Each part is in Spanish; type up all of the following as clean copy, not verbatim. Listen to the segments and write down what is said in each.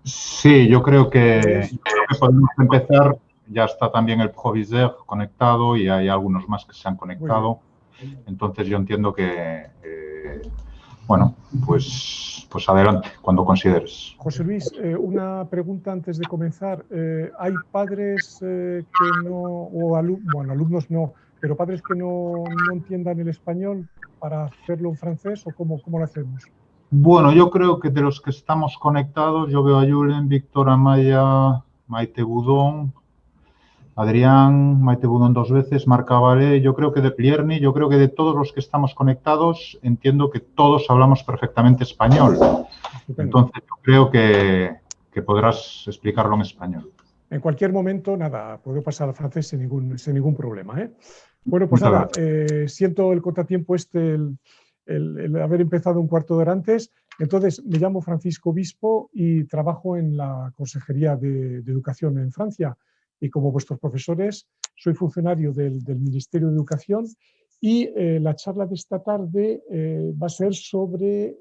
Sí, yo creo que podemos empezar. Ya está también el Proviseur conectado y hay algunos más que se han conectado. Entonces yo entiendo que, bueno, pues adelante, cuando consideres. José Luis, una pregunta antes de comenzar. ¿Hay padres que no, o bueno, alumnos no, pero padres que no entiendan el español para hacerlo en francés o cómo lo hacemos? Bueno, yo creo que de los que estamos conectados, yo veo a Julen, Víctor Amaya, Maite Budón, Adrián, Maite Budón 2 veces, Marc Cavalé, yo creo que de Plierny, yo creo que de todos los que estamos conectados, entiendo que todos hablamos perfectamente español. Estupendo. Entonces yo creo que podrás explicarlo en español. En cualquier momento, nada, puedo pasar al francés sin ningún problema, ¿eh? Bueno, pues Muchas nada, gracias. siento el contratiempo el haber empezado un cuarto de hora antes. Entonces, me llamo Francisco Obispo y trabajo en la Consejería de Educación en Francia. Y como vuestros profesores, soy funcionario del Ministerio de Educación y la charla de esta tarde va a ser sobre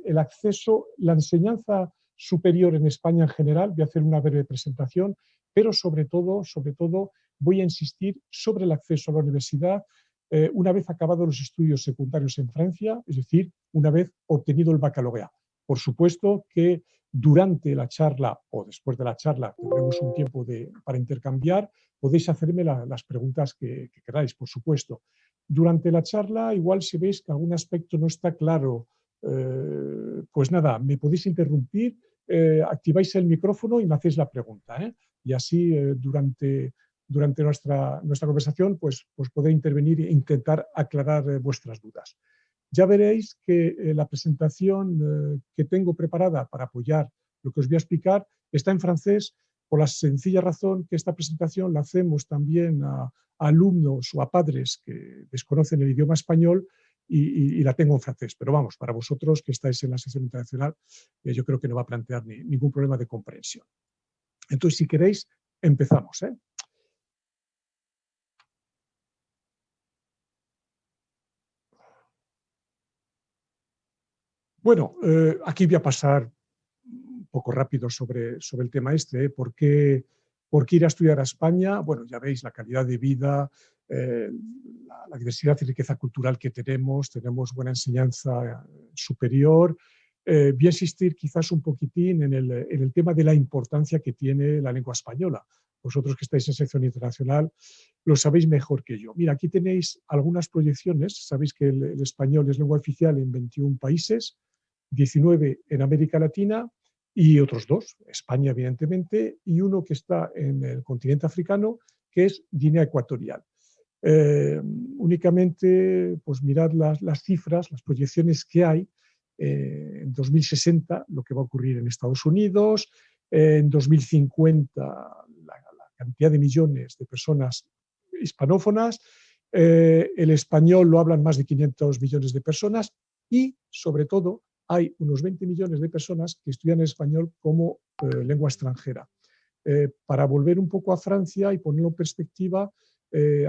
el acceso, la enseñanza superior en España en general. Voy a hacer una breve presentación, pero sobre todo, voy a insistir sobre el acceso a la universidad una vez acabados los estudios secundarios en Francia, es decir, una vez obtenido el baccalaureat. Por supuesto que durante la charla o después de la charla tendremos un tiempo para intercambiar. Podéis hacerme las preguntas que queráis, por supuesto. Durante la charla, igual si veis que algún aspecto no está claro, pues nada, me podéis interrumpir, activáis el micrófono y me hacéis la pregunta, ¿eh? Y así durante nuestra conversación pues podré intervenir e intentar aclarar vuestras dudas. Ya veréis que la presentación que tengo preparada para apoyar lo que os voy a explicar está en francés, por la sencilla razón que esta presentación la hacemos también a alumnos o a padres que desconocen el idioma español y la tengo en francés. Pero vamos, para vosotros que estáis en la sección internacional, yo creo que no va a plantear ningún problema de comprensión. Entonces, si queréis, empezamos, ¿eh? Bueno, aquí voy a pasar un poco rápido sobre el tema este, ¿eh? ¿Por qué ir a estudiar a España? Bueno, ya veis la calidad de vida, la diversidad y riqueza cultural que tenemos buena enseñanza superior. Voy a insistir quizás un poquitín en el tema de la importancia que tiene la lengua española. Vosotros que estáis en sección internacional lo sabéis mejor que yo. Mira, aquí tenéis algunas proyecciones. Sabéis que el español es lengua oficial en 21 países, 19 en América Latina y otros 2, España evidentemente, y uno que está en el continente africano, que es Guinea Ecuatorial. Únicamente, pues mirad las cifras, las proyecciones que hay en 2060, lo que va a ocurrir en Estados Unidos, en 2050 la cantidad de millones de personas hispanófonas, el español lo hablan más de 500 millones de personas y, sobre todo, hay unos 20 millones de personas que estudian el español como lengua extranjera. Para volver un poco a Francia y ponerlo en perspectiva,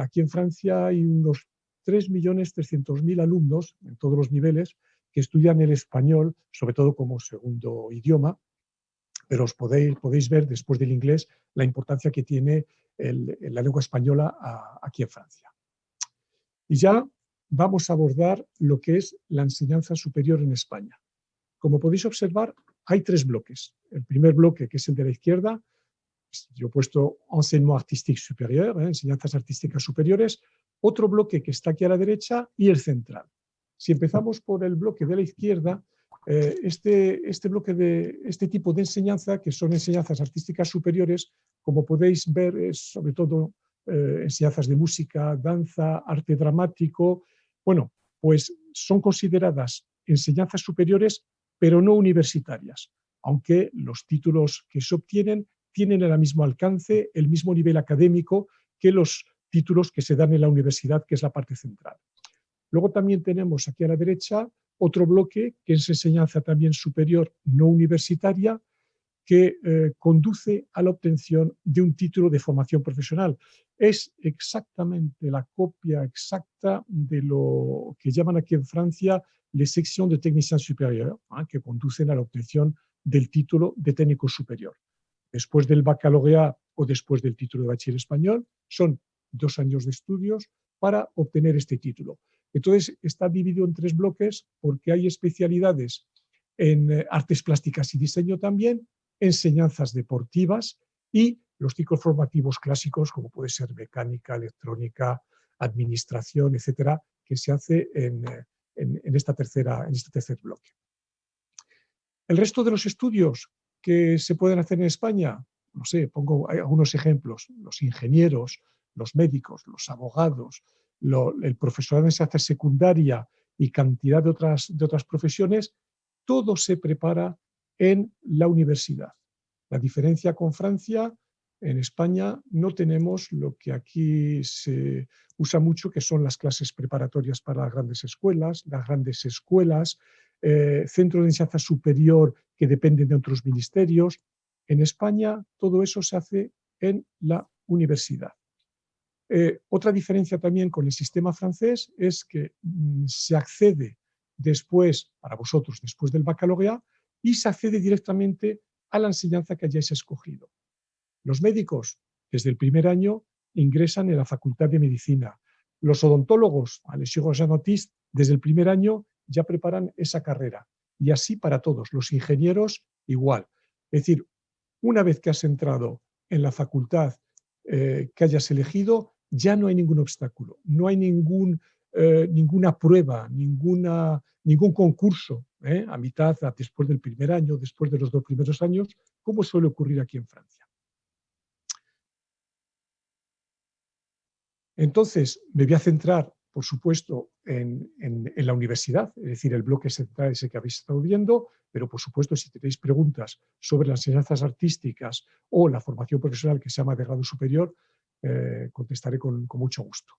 aquí en Francia hay unos 3.300.000 alumnos en todos los niveles que estudian el español, sobre todo como segundo idioma, pero podéis ver después del inglés la importancia que tiene la lengua española aquí en Francia. Y ya vamos a abordar lo que es la enseñanza superior en España. Como podéis observar, hay 3 bloques. El primer bloque, que es el de la izquierda, yo he puesto enseignement artistique supérieur, enseñanzas artísticas superiores, otro bloque que está aquí a la derecha y el central. Si empezamos por el bloque de la izquierda, este tipo de enseñanza, que son enseñanzas artísticas superiores, como podéis ver, es sobre todo enseñanzas de música, danza, arte dramático. Bueno, pues son consideradas enseñanzas superiores, pero no universitarias, aunque los títulos que se obtienen tienen el mismo alcance, el mismo nivel académico que los títulos que se dan en la universidad, que es la parte central. Luego también tenemos aquí a la derecha otro bloque que es enseñanza también superior no universitaria, que conduce a la obtención de un título de formación profesional. Es exactamente la copia exacta de lo que llaman aquí en Francia les sections de technicien supérieur, que conducen a la obtención del título de técnico superior. Después del baccalaureat o después del título de bachiller español, son 2 años de estudios para obtener este título. Entonces, está dividido en 3 bloques porque hay especialidades en artes plásticas y diseño también, enseñanzas deportivas y los ciclos formativos clásicos, como puede ser mecánica, electrónica, administración, etcétera, que se hace en este tercer bloque. El resto de los estudios que se pueden hacer en España, no sé, pongo algunos ejemplos: los ingenieros, los médicos, los abogados, el profesorado de enseñanza secundaria y cantidad de otras profesiones, todo se prepara en la universidad. La diferencia con Francia: en España no tenemos lo que aquí se usa mucho, que son las clases preparatorias para las grandes escuelas, centros de enseñanza superior que dependen de otros ministerios. En España todo eso se hace en la universidad. Otra diferencia también con el sistema francés es que se accede después, para vosotros, después del baccalaureat, y se accede directamente a la enseñanza que hayáis escogido. Los médicos, desde el primer año, ingresan en la Facultad de Medicina. Los odontólogos, a les chirurgiens-dentistes, desde el primer año ya preparan esa carrera. Y así para todos. Los ingenieros, igual. Es decir, una vez que has entrado en la facultad que hayas elegido, ya no hay ningún obstáculo, no hay ninguna prueba, ningún concurso a mitad, después del primer año, después de los 2 primeros años, como suele ocurrir aquí en Francia. Entonces, me voy a centrar, por supuesto, en la universidad, es decir, el bloque central ese que habéis estado viendo, pero por supuesto, si tenéis preguntas sobre las enseñanzas artísticas o la formación profesional que se llama de grado superior, contestaré con mucho gusto.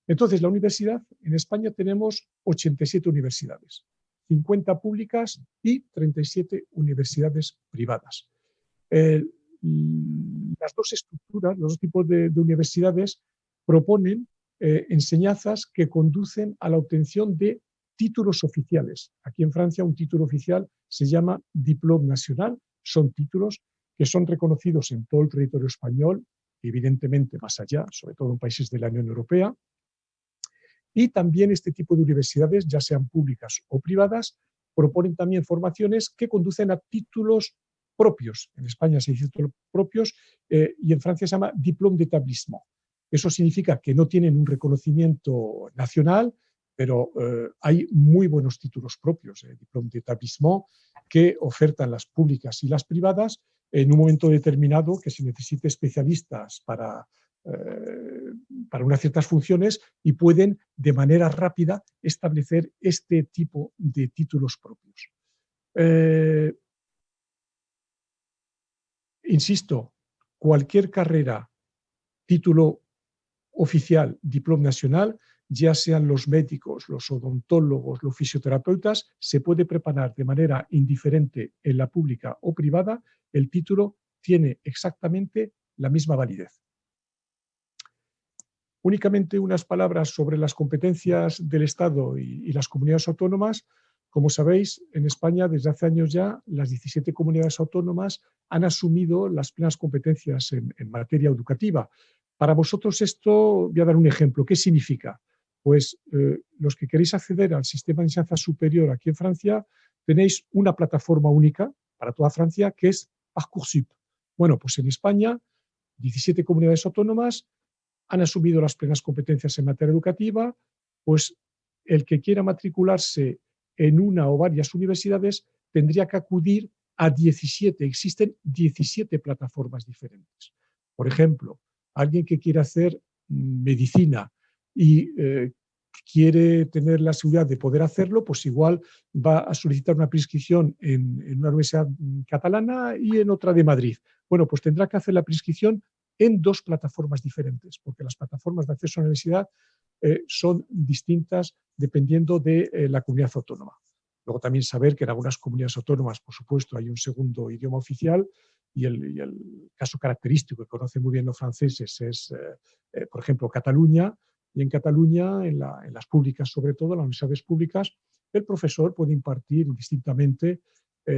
Entonces, la universidad, en España tenemos 87 universidades, 50 públicas y 37 universidades privadas. Las dos estructuras, los dos tipos de universidades proponen enseñanzas que conducen a la obtención de títulos oficiales. Aquí en Francia un título oficial se llama Diplôme National, son títulos que son reconocidos en todo el territorio español, evidentemente más allá, sobre todo en países de la Unión Europea. Y también este tipo de universidades, ya sean públicas o privadas, proponen también formaciones que conducen a títulos propios. En España se dice títulos propios y en Francia se llama Diplôme d'établissement. Eso significa que no tienen un reconocimiento nacional, pero hay muy buenos títulos propios, Diplôme d'établissement, que ofertan las públicas y las privadas en un momento determinado que se necesite especialistas para unas ciertas funciones y pueden de manera rápida establecer este tipo de títulos propios. Insisto, cualquier carrera, título oficial, diploma nacional, ya sean los médicos, los odontólogos, los fisioterapeutas, se puede preparar de manera indiferente en la pública o privada, el título tiene exactamente la misma validez. Únicamente unas palabras sobre las competencias del Estado y las comunidades autónomas. Como sabéis, en España desde hace años ya las 17 comunidades autónomas han asumido las plenas competencias en materia educativa. Para vosotros esto, voy a dar un ejemplo. ¿Qué significa? Pues los que queréis acceder al sistema de enseñanza superior aquí en Francia, tenéis una plataforma única para toda Francia que es Parcoursup. Bueno, pues en España, 17 comunidades autónomas han asumido las plenas competencias en materia educativa, pues el que quiera matricularse en una o varias universidades tendría que acudir a 17. Existen 17 plataformas diferentes. Por ejemplo, alguien que quiera hacer medicina y quiere tener la seguridad de poder hacerlo, pues igual va a solicitar una prescripción en una universidad catalana y en otra de Madrid. Bueno, pues tendrá que hacer la prescripción en 2 plataformas diferentes, porque las plataformas de acceso a la universidad son distintas dependiendo de la comunidad autónoma. Luego también saber que en algunas comunidades autónomas, por supuesto, hay un segundo idioma oficial y el caso característico que conocen muy bien los franceses es, por ejemplo, Cataluña. Y en Cataluña, en las públicas sobre todo, las universidades públicas, el profesor puede impartir indistintamente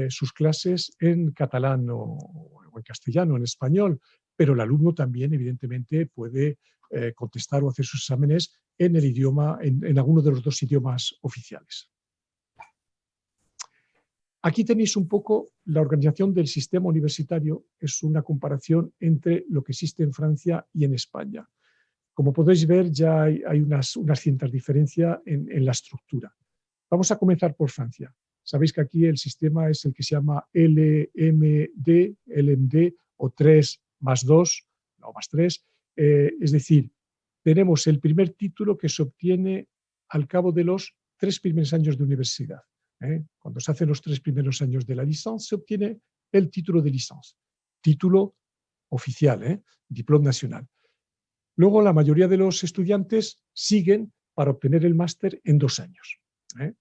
sus clases en catalán o en castellano, en español, pero el alumno también, evidentemente, puede contestar o hacer sus exámenes en el idioma, en alguno de los dos idiomas oficiales. Aquí tenéis un poco la organización del sistema universitario, es una comparación entre lo que existe en Francia y en España. Como podéis ver, ya hay unas ciertas diferencias en la estructura. Vamos a comenzar por Francia. Sabéis que aquí el sistema es el que se llama LMD o 3 más 2, o más 3. Es decir, tenemos el primer título que se obtiene al cabo de los 3 primeros años de universidad. Cuando se hacen los 3 primeros años de la licencia, se obtiene el título de licencia, título oficial, diploma nacional. Luego, la mayoría de los estudiantes siguen para obtener el máster en 2 años,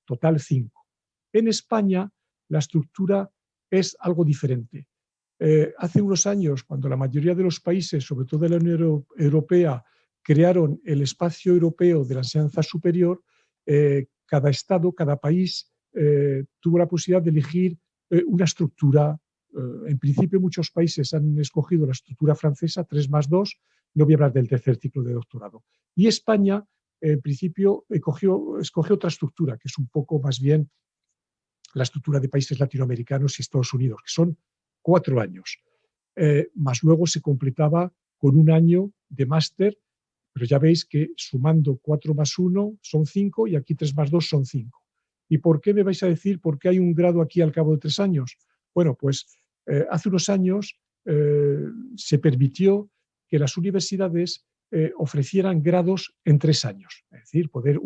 total 5. En España, la estructura es algo diferente. Hace unos años, cuando la mayoría de los países, sobre todo de la Unión Europea, crearon el espacio europeo de la enseñanza superior, cada estado, cada país tuvo la posibilidad de elegir una estructura. En principio, muchos países han escogido la estructura francesa, 3 más 2, no voy a hablar del tercer ciclo de doctorado. Y España, en principio, escogió otra estructura, que es un poco más bien la estructura de países latinoamericanos y Estados Unidos, que son 4 años. Más luego se completaba con 1 año de máster, pero ya veis que sumando 4 más 1 son 5 y aquí 3 más 2 son 5. ¿Y por qué me vais a decir por qué hay un grado aquí al cabo de 3 años? Bueno, pues hace unos años se permitió que las universidades ofrecieran grados en 3 años, es decir, poder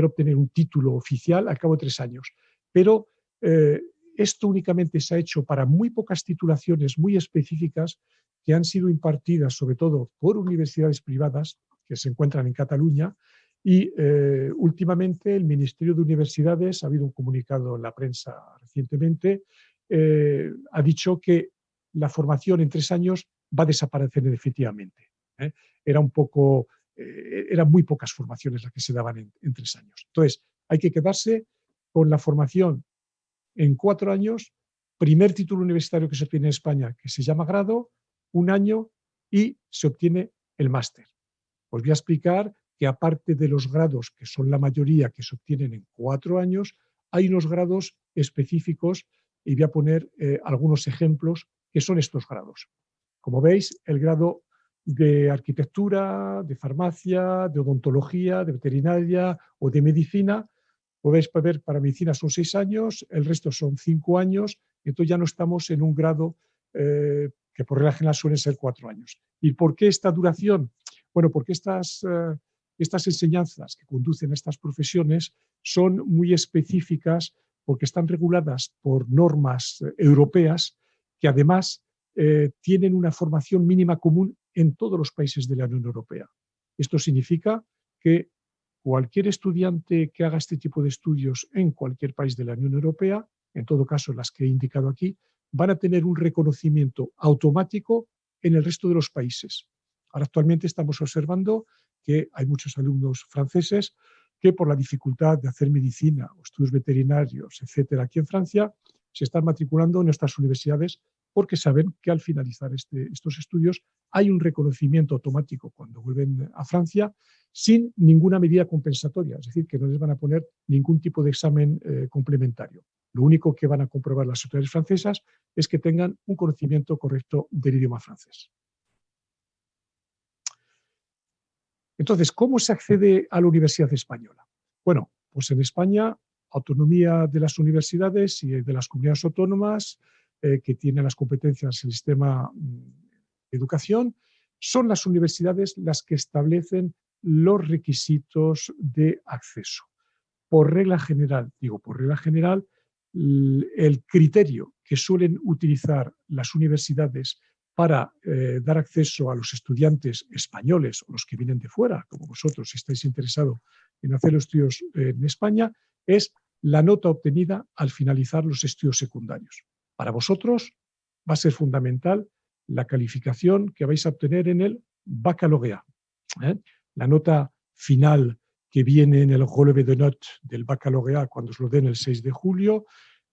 obtener un título oficial al cabo de 3 años. Pero esto únicamente se ha hecho para muy pocas titulaciones muy específicas que han sido impartidas sobre todo por universidades privadas que se encuentran en Cataluña. Y últimamente el Ministerio de Universidades, ha habido un comunicado en la prensa recientemente, ha dicho que la formación en 3 años va a desaparecer definitivamente. Eran muy pocas formaciones las que se daban en 3 años. Entonces, hay que quedarse con la formación en 4 años, primer título universitario que se obtiene en España, que se llama grado, 1 año y se obtiene el máster. Os voy a explicar que aparte de los grados, que son la mayoría que se obtienen en 4 años, hay unos grados específicos y voy a poner algunos ejemplos que son estos grados. Como veis, el grado de arquitectura, de farmacia, de odontología, de veterinaria o de medicina, podéis ver, para medicina son 6 años, el resto son 5 años, entonces ya no estamos en un grado que por regla general suelen ser 4 años. ¿Y por qué esta duración? Bueno, porque estas enseñanzas que conducen a estas profesiones son muy específicas porque están reguladas por normas europeas que además tienen una formación mínima común en todos los países de la Unión Europea. Esto significa que cualquier estudiante que haga este tipo de estudios en cualquier país de la Unión Europea, en todo caso las que he indicado aquí, van a tener un reconocimiento automático en el resto de los países. Ahora actualmente estamos observando que hay muchos alumnos franceses que por la dificultad de hacer medicina o estudios veterinarios, etcétera, aquí en Francia, se están matriculando en nuestras universidades porque saben que al finalizar estos estudios hay un reconocimiento automático cuando vuelven a Francia sin ninguna medida compensatoria, es decir, que no les van a poner ningún tipo de examen complementario. Lo único que van a comprobar las autoridades francesas es que tengan un conocimiento correcto del idioma francés. Entonces, ¿cómo se accede a la Universidad Española? Bueno, pues en España, autonomía de las universidades y de las comunidades autónomas que tienen las competencias en el sistema de educación, son las universidades las que establecen los requisitos de acceso. Por regla general, el criterio que suelen utilizar las universidades para dar acceso a los estudiantes españoles o los que vienen de fuera, como vosotros, si estáis interesados en hacer los estudios en España, es la nota obtenida al finalizar los estudios secundarios. Para vosotros va a ser fundamental la calificación que vais a obtener en el baccalauréat. La nota final que viene en el relevé de notes del baccalauréat cuando os lo den el 6 de julio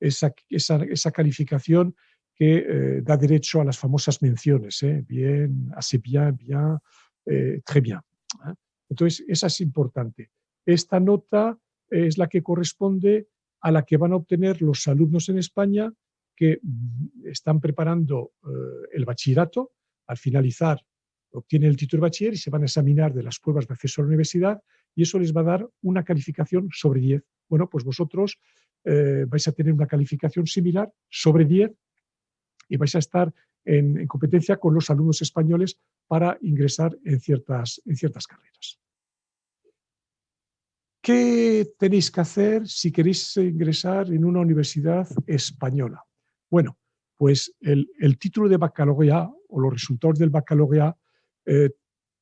esa calificación que da derecho a las famosas menciones, bien, assez bien, bien, très bien. Entonces, esa es importante. Esta nota es la que corresponde a la que van a obtener los alumnos en España que están preparando el bachillerato. Al finalizar, obtienen el título de bachiller y se van a examinar de las pruebas de acceso a la universidad, y eso les va a dar una calificación sobre 10. Bueno, pues vosotros vais a tener una calificación similar sobre 10 y vais a estar en competencia con los alumnos españoles para ingresar en ciertas carreras. ¿Qué tenéis que hacer si queréis ingresar en una universidad española? Bueno, pues el título de baccalaureat o los resultados del baccalaureat,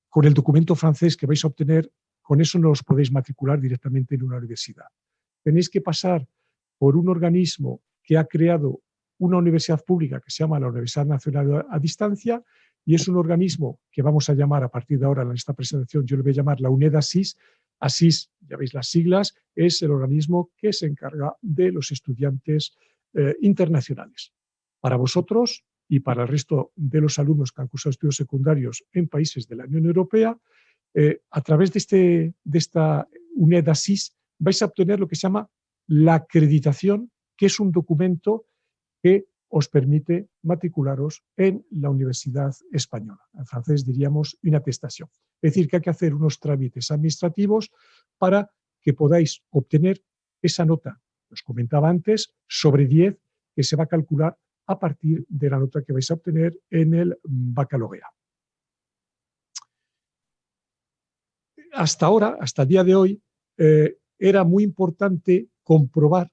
con el documento francés que vais a obtener, con eso no os podéis matricular directamente en una universidad. Tenéis que pasar por un organismo que ha creado una universidad pública que se llama la Universidad Nacional a Distancia, y es un organismo que vamos a llamar a partir de ahora en esta presentación, yo le voy a llamar la UNED ASIS. ASIS, ya veis las siglas, es el organismo que se encarga de los estudiantes internacionales. Para vosotros y para el resto de los alumnos que han cursado estudios secundarios en países de la Unión Europea, a través de esta UNED ASIS vais a obtener lo que se llama la acreditación, que es un documento que os permite matricularos en la Universidad Española. En francés diríamos una attestation. Es decir, que hay que hacer unos trámites administrativos para que podáis obtener esa nota, que os comentaba antes, sobre 10, que se va a calcular a partir de la nota que vais a obtener en el baccalaureat. Hasta ahora, hasta el día de hoy, era muy importante comprobar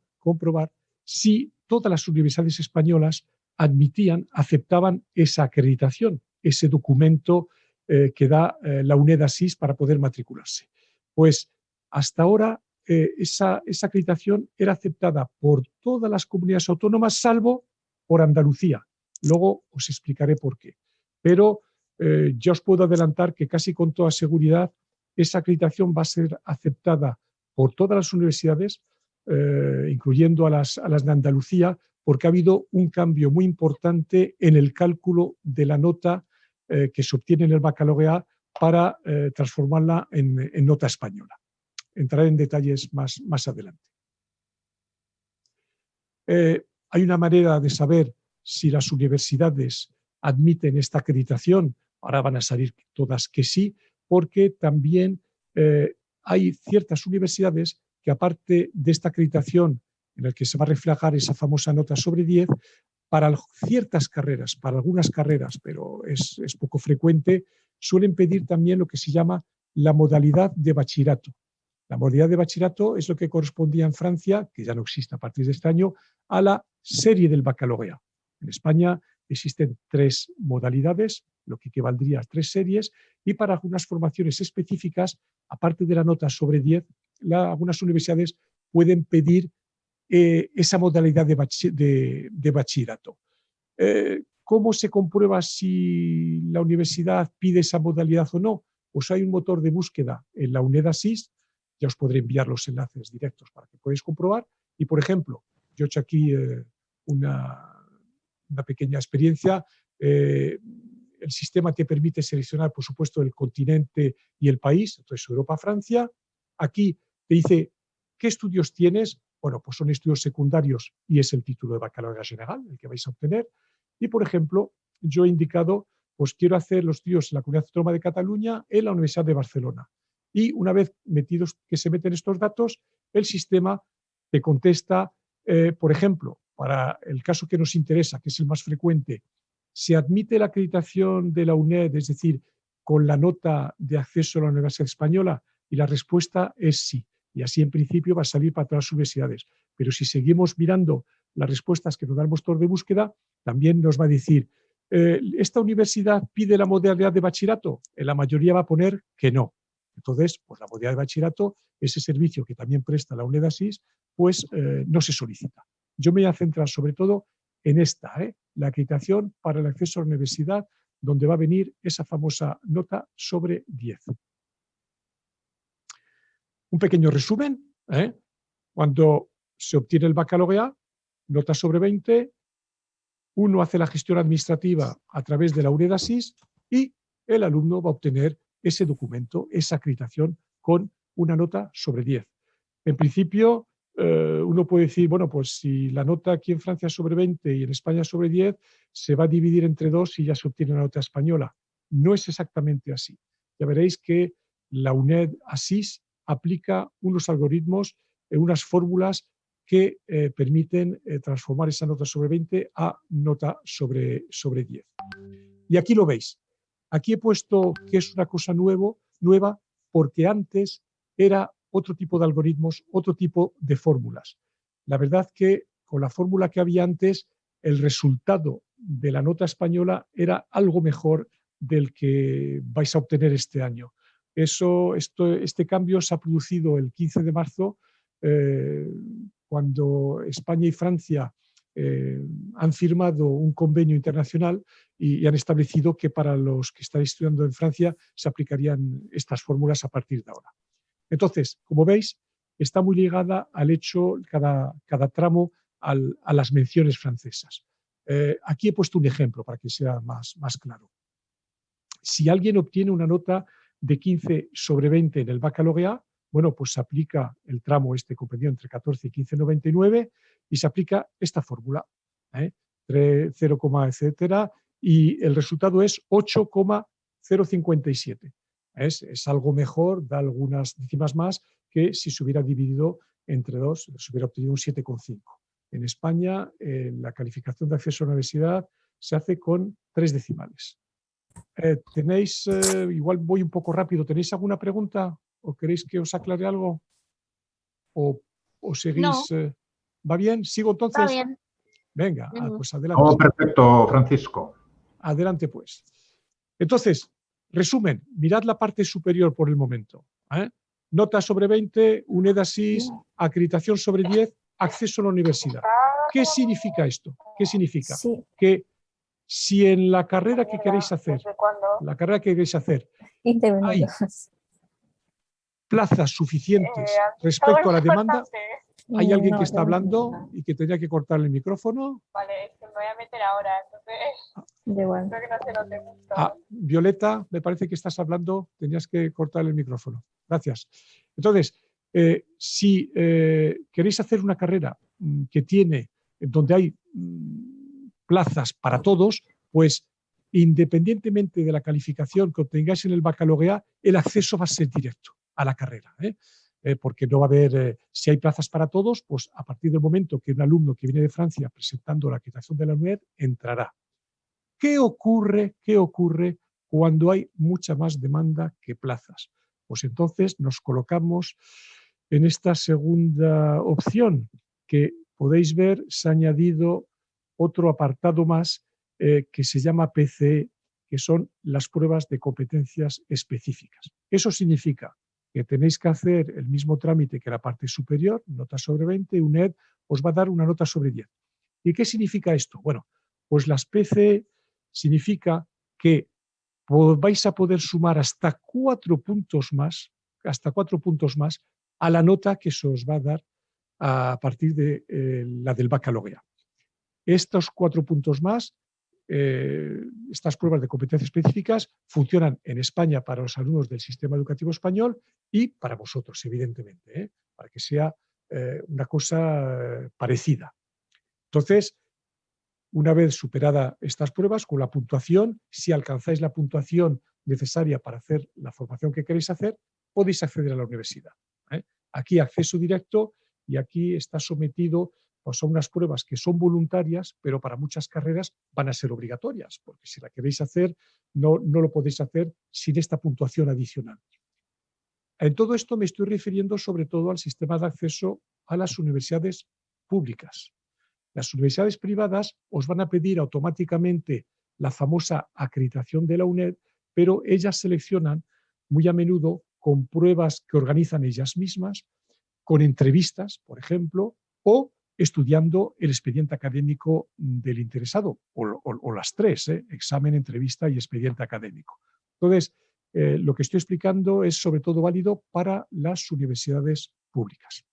si todas las universidades españolas aceptaban esa acreditación, ese documento que da la UNED ASIS para poder matricularse. Pues hasta ahora esa acreditación era aceptada por todas las comunidades autónomas, salvo por Andalucía. Luego os explicaré por qué. Pero ya os puedo adelantar que casi con toda seguridad esa acreditación va a ser aceptada por todas las universidades, incluyendo a las de Andalucía, porque ha habido un cambio muy importante en el cálculo de la nota que se obtiene en el baccalaureat para transformarla en nota española. Entraré en detalles más adelante. Hay una manera de saber si las universidades admiten esta acreditación. Ahora van a salir todas que sí, porque también hay ciertas universidades que, aparte de esta acreditación en la que se va a reflejar esa famosa nota sobre 10, para ciertas carreras, para algunas carreras, pero es poco frecuente, suelen pedir también lo que se llama la modalidad de bachillerato. La modalidad de bachillerato es lo que correspondía en Francia, que ya no existe a partir de este año, a la serie del baccalaureat. En España existen 3 modalidades, lo que equivaldría a 3 series, y para algunas formaciones específicas, aparte de la nota sobre 10, algunas universidades pueden pedir esa modalidad de bachillerato. ¿Cómo se comprueba si la universidad pide esa modalidad o no? Pues hay un motor de búsqueda en la UNED ASIS, ya os podré enviar los enlaces directos para que podáis comprobar, y por ejemplo, yo he hecho aquí una pequeña experiencia. El sistema te permite seleccionar, por supuesto, el continente y el país, entonces Europa, Francia. Aquí te dice qué estudios tienes. Bueno, pues son estudios secundarios y es el título de baccalaureat general el que vais a obtener. Y, por ejemplo, yo he indicado, pues quiero hacer los estudios en la Comunidad Autónoma de Cataluña en la Universidad de Barcelona. Y una vez que se meten estos datos, el sistema te contesta, por ejemplo, para el caso que nos interesa, que es el más frecuente, ¿se admite la acreditación de la UNED, es decir, con la nota de acceso a la Universidad Española? Y la respuesta es sí. Y así en principio va a salir para todas las universidades. Pero si seguimos mirando las respuestas que nos da el motor de búsqueda, también nos va a decir, ¿esta universidad pide la modalidad de bachillerato? En la mayoría va a poner que no. Entonces, pues la modalidad de bachillerato, ese servicio que también presta la UNED ASIS, pues no se solicita. Yo me voy a centrar sobre todo en esta, la acreditación para el acceso a la universidad, donde va a venir esa famosa nota sobre 10. Un pequeño resumen. Cuando se obtiene el baccalaureat, nota sobre 20, uno hace la gestión administrativa a través de la UNED ASIS y el alumno va a obtener ese documento, esa acreditación con una nota sobre 10. En principio, uno puede decir, bueno, pues si la nota aquí en Francia es sobre 20 y en España sobre 10, se va a dividir entre 2 y ya se obtiene una nota española. No es exactamente así. Ya veréis que la UNED ASIS aplica unos algoritmos, unas fórmulas que permiten transformar esa nota sobre 20 a nota sobre 10. Y aquí lo veis. Aquí he puesto que es una cosa nueva porque antes era otro tipo de algoritmos, otro tipo de fórmulas. La verdad que con la fórmula que había antes, el resultado de la nota española era algo mejor del que vais a obtener este año. Este cambio se ha producido el 15 de marzo, cuando España y Francia han firmado un convenio internacional y han establecido que para los que estáis estudiando en Francia se aplicarían estas fórmulas a partir de ahora. Entonces, como veis, está muy ligada al hecho, cada tramo, a las menciones francesas. Aquí he puesto un ejemplo para que sea más claro. Si alguien obtiene una nota de 15 sobre 20 en el baccalaureat, bueno, pues se aplica el tramo comprendido entre 14 y 15,99 y se aplica esta fórmula, 0, etcétera, y el resultado es 8,057. Es algo mejor, da algunas décimas más que si se hubiera dividido entre 2, se hubiera obtenido un 7,5. En España, la calificación de acceso a la universidad se hace con 3 decimales. Tenéis, igual voy un poco rápido, ¿tenéis alguna pregunta? ¿O queréis que os aclare algo? ¿O seguís? No. ¿Va bien? ¿Sigo entonces? Va bien. Venga, pues adelante. Oh, perfecto, Francisco. Adelante, pues. Entonces, resumen, mirad la parte superior por el momento. Nota sobre 20, UNED ASIS, acreditación sobre 10, acceso a la universidad. ¿Qué significa esto? ¿Qué significa? Sí. Que si en la carrera que queréis hacer, hay plazas suficientes respecto a la demanda, hay alguien que está hablando y que tendría que cortar el micrófono. Vale, es que me voy a meter ahora, entonces creo que no se note mucho. Violeta, me parece que estás hablando, tenías que cortar el micrófono. Gracias. Entonces, si queréis hacer una carrera donde hay plazas para todos, pues independientemente de la calificación que obtengáis en el baccalaureat, el acceso va a ser directo a la carrera, porque no va a haber, si hay plazas para todos, pues a partir del momento que un alumno que viene de Francia presentando la acreditación de la UNED entrará. ¿Qué ocurre cuando hay mucha más demanda que plazas? Pues entonces nos colocamos en esta segunda opción que podéis ver, se ha añadido otro apartado más que se llama PCE, que son las pruebas de competencias específicas. Eso significa que tenéis que hacer el mismo trámite que la parte superior, nota sobre 20, UNED os va a dar una nota sobre 10. ¿Y qué significa esto? Bueno, pues las PCE significa que vais a poder sumar hasta 4 puntos más a la nota que se os va a dar a partir de la del baccalaureat. Estos 4 puntos más, estas pruebas de competencias específicas, funcionan en España para los alumnos del sistema educativo español y para vosotros, evidentemente, para que sea una cosa parecida. Entonces, una vez superada estas pruebas, con la puntuación, si alcanzáis la puntuación necesaria para hacer la formación que queréis hacer, podéis acceder a la universidad. Aquí acceso directo y aquí está sometido pues, a unas pruebas que son voluntarias, pero para muchas carreras van a ser obligatorias, porque si la queréis hacer, no lo podéis hacer sin esta puntuación adicional. En todo esto me estoy refiriendo sobre todo al sistema de acceso a las universidades públicas. Las universidades privadas os van a pedir automáticamente la famosa acreditación de la UNED, pero ellas seleccionan muy a menudo con pruebas que organizan ellas mismas, con entrevistas, por ejemplo, o estudiando el expediente académico del interesado, o las tres, examen, entrevista y expediente académico. Entonces, lo que estoy explicando es sobre todo válido para las universidades públicas.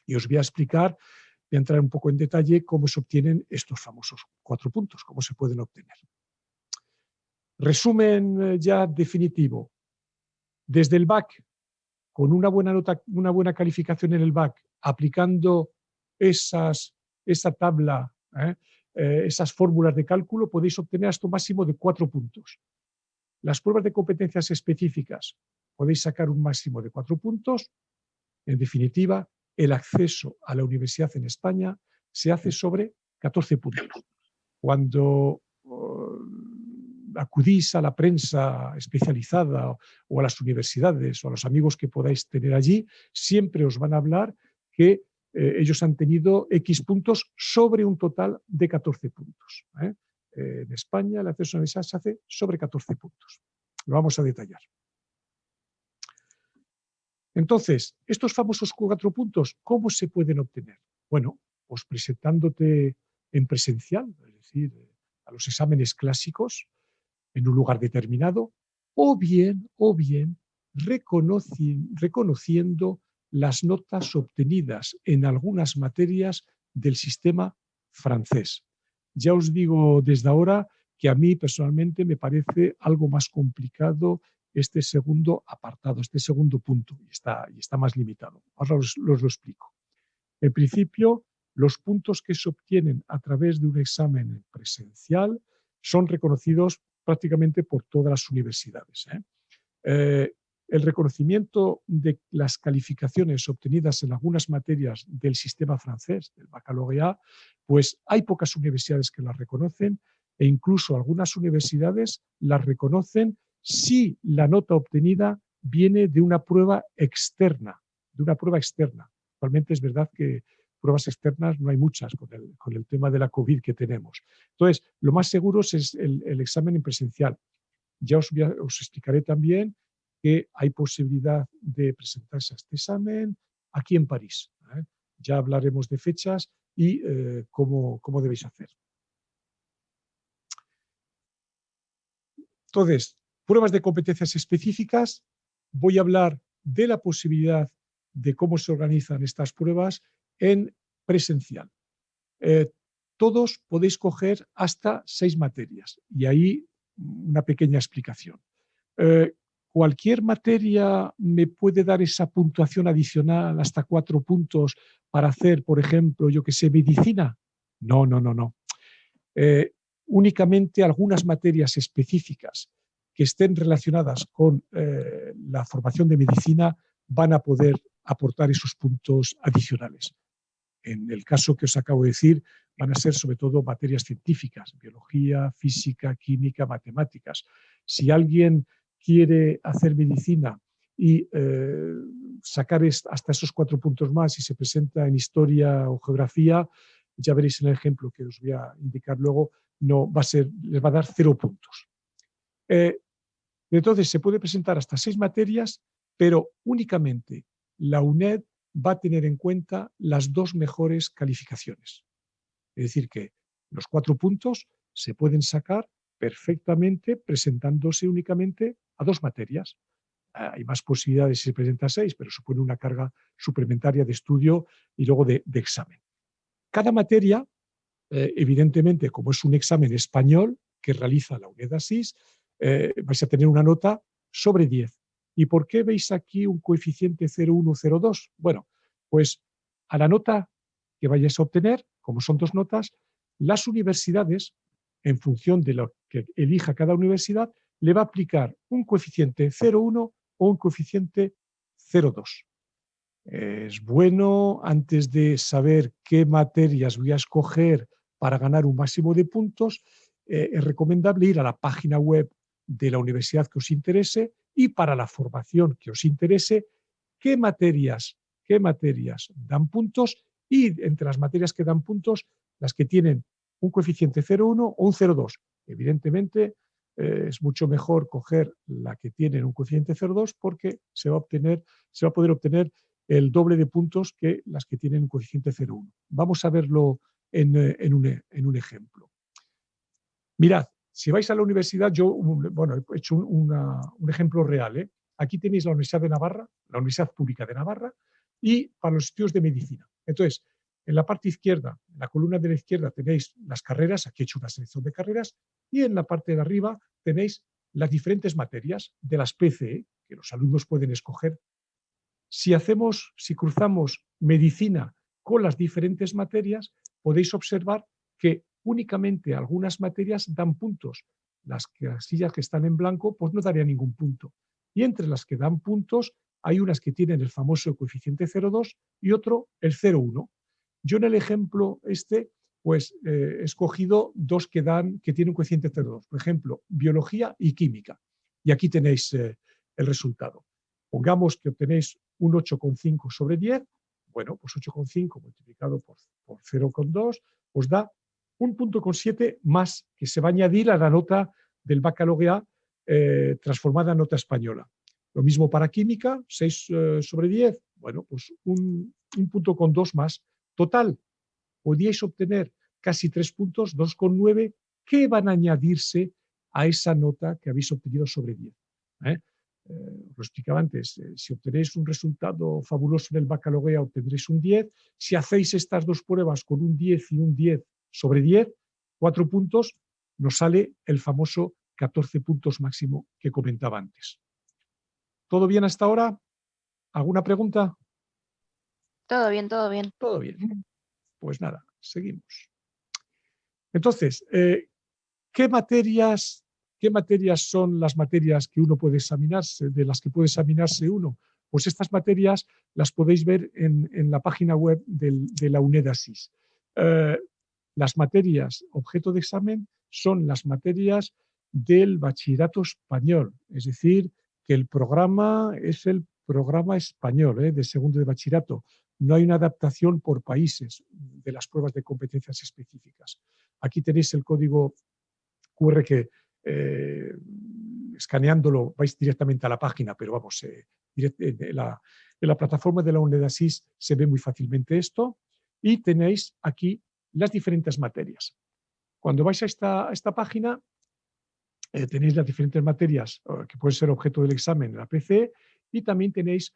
Y os voy a explicar voy a entrar un poco en detalle cómo se obtienen estos famosos 4 puntos, cómo se pueden obtener. Resumen ya definitivo. Desde el BAC, con una buena nota, una buena calificación en el BAC, aplicando esa tabla, esas fórmulas de cálculo, podéis obtener hasta un máximo de 4 puntos. Las pruebas de competencias específicas, podéis sacar un máximo de 4 puntos. En definitiva, el acceso a la universidad en España se hace sobre 14 puntos. Cuando acudís a la prensa especializada o a las universidades o a los amigos que podáis tener allí, siempre os van a hablar que ellos han tenido X puntos sobre un total de 14 puntos. En España el acceso a la universidad se hace sobre 14 puntos. Lo vamos a detallar. Entonces, estos famosos 4 puntos, ¿cómo se pueden obtener? Bueno, pues presentándote en presencial, es decir, a los exámenes clásicos, en un lugar determinado, o bien reconociendo las notas obtenidas en algunas materias del sistema francés. Ya os digo desde ahora que a mí personalmente me parece algo más complicado este segundo apartado, este segundo punto, y está más limitado. Ahora os lo explico. En principio, los puntos que se obtienen a través de un examen presencial son reconocidos prácticamente por todas las universidades. El reconocimiento de las calificaciones obtenidas en algunas materias del sistema francés, del baccalaureat, pues hay pocas universidades que las reconocen e incluso algunas universidades las reconocen si la nota obtenida viene de una prueba externa, Actualmente es verdad que pruebas externas no hay muchas con el tema de la COVID que tenemos. Entonces, lo más seguro es el examen en presencial. Ya os explicaré también que hay posibilidad de presentarse a este examen aquí en París. Ya hablaremos de fechas y cómo debéis hacer. Entonces, pruebas de competencias específicas. Voy a hablar de la posibilidad de cómo se organizan estas pruebas en presencial. Todos podéis coger hasta 6 materias y ahí una pequeña explicación. ¿Cualquier materia me puede dar esa puntuación adicional hasta 4 puntos para hacer, por ejemplo, yo que sé, medicina? No. Únicamente algunas materias específicas que estén relacionadas con la formación de medicina van a poder aportar esos puntos adicionales. En el caso que os acabo de decir, van a ser sobre todo materias científicas, biología, física, química, matemáticas. Si alguien quiere hacer medicina y sacar hasta esos 4 puntos más y se presenta en historia o geografía, ya veréis en el ejemplo que os voy a indicar luego, les va a dar 0 puntos. Entonces se puede presentar hasta 6 materias, pero únicamente la UNED va a tener en cuenta las 2 mejores calificaciones. Es decir, que los 4 puntos se pueden sacar perfectamente presentándose únicamente a 2 materias. Hay más posibilidades si se presenta a 6, pero supone una carga suplementaria de estudio y luego de examen. Cada materia, evidentemente, como es un examen español que realiza la UNED Assís, vais a tener una nota sobre 10. ¿Y por qué veis aquí un coeficiente 0,1, 0,2? Bueno, pues a la nota que vayáis a obtener, como son 2 notas, las universidades, en función de lo que elija cada universidad, le va a aplicar un coeficiente 0,1 o un coeficiente 0,2. Es bueno, antes de saber qué materias voy a escoger para ganar un máximo de puntos, es recomendable ir a la página web de la universidad que os interese y para la formación que os interese, qué materias dan puntos y entre las materias que dan puntos, las que tienen un coeficiente 0,1 o un 0,2. Evidentemente, es mucho mejor coger la que tiene un coeficiente 0,2 porque se va a poder obtener el doble de puntos que las que tienen un coeficiente 0,1. Vamos a verlo en un ejemplo. Mirad, si vais a la universidad, yo he hecho un ejemplo real. Aquí tenéis la Universidad de Navarra, la Universidad Pública de Navarra, y para los estudios de medicina. Entonces, En la parte izquierda, en la columna de la izquierda, tenéis las carreras, aquí he hecho una selección de carreras, y en la parte de arriba tenéis las diferentes materias de las PCE, que los alumnos pueden escoger. Si cruzamos medicina con las diferentes materias, podéis observar que únicamente algunas materias dan puntos. Las casillas que están en blanco, pues no darían ningún punto. Y entre las que dan puntos, hay unas que tienen el famoso coeficiente 0,2 y otro el 0,1. Yo en el ejemplo pues he escogido dos que tienen un coeficiente 0,2. Por ejemplo, biología y química. Y aquí tenéis el resultado. Pongamos que obtenéis un 8,5 sobre 10. Bueno, pues 8,5 multiplicado por 0,2 os da un 1,7 más que se va a añadir a la nota del baccalaureat transformada en nota española. Lo mismo para química, 6 sobre 10. Bueno, pues un 1,2 más. Total, podíais obtener casi 3 puntos, 2,9, que van a añadirse a esa nota que habéis obtenido sobre 10. Lo explicaba antes, si obtenéis un resultado fabuloso en el baccalaureat obtendréis un 10. Si hacéis estas dos pruebas con un 10 y un 10 sobre 10, 4 puntos, nos sale el famoso 14 puntos máximo que comentaba antes. ¿Todo bien hasta ahora? ¿Alguna pregunta? Todo bien, todo bien. Todo bien. Pues nada, seguimos. Entonces, ¿qué materias son las materias que uno puede examinarse, de las que puede examinarse uno? Pues estas materias las podéis ver en la página web de la UNED Asís. Las materias objeto de examen son las materias del bachillerato español, es decir, que el programa es el programa español de segundo de bachillerato. No hay una adaptación por países de las pruebas de competencias específicas. Aquí tenéis el código QR que escaneándolo vais directamente a la página, pero vamos, en la plataforma de la UNED Asís se ve muy fácilmente esto y tenéis aquí las diferentes materias. Cuando vais a esta página tenéis las diferentes materias que pueden ser objeto del examen en la PCE y también tenéis